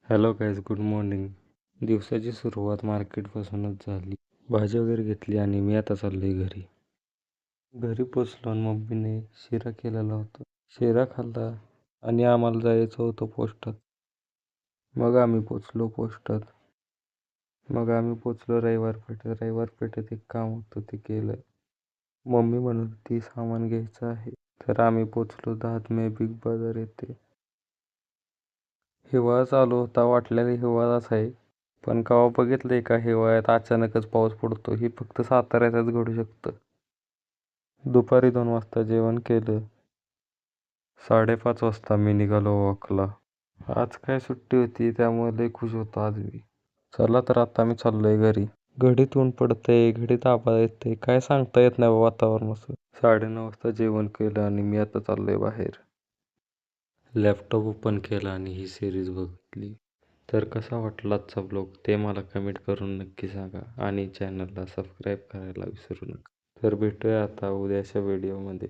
Hello guys, good morning. दिवसाची सुरुवात मार्केटपासूनच झाली. भाजी वगैरे घेतली आणि मी आता चाललोय घरी. घरी पोचलो आणि मम्मीने शिरा केलेला होता. शिरा खाल्ला आणि आम्हाला जायचं होतं पोस्टात. मग आम्ही पोचलो रविवार पेठेत एक काम होतं ते केलं. मम्मी म्हणत होती सामान घ्यायचं आहे, तर आम्ही पोचलो 10 मे बिग बाजार येथे. हिवाळा चालू होता, वाटलेला हिवाळाच आहे, पण केव्हा बघितलंय का हिवाळ्यात अचानकच पाऊस पडतो. ही फक्त साताऱ्यातच घडू शकतं. दुपारी 2 वाजता जेवण केलं. 5:30 वाजता मी निघालो वॉकला. आज काय सुट्टी होती, त्यामुळे लय खुश होतो आज मी. चला तर आता मी चाललोय घरी. घडीत ऊन पडतंय, घडीत आभाळ येतंय, काय सांगता येत नाही वातावरणाचं. 9:30 वाजता जेवण केलं आणि मी आता चाललोय बाहेर. लॅपटॉप ओपन केला आणि ही सिरीज बघितली. तर कसा वाटला आजचा ब्लॉग ते मला कमेंट करून नक्की सांगा आणि चॅनलला सबस्क्राईब करायला विसरू नका. तर भेटूया आता उद्याच्या व्हिडिओमध्ये.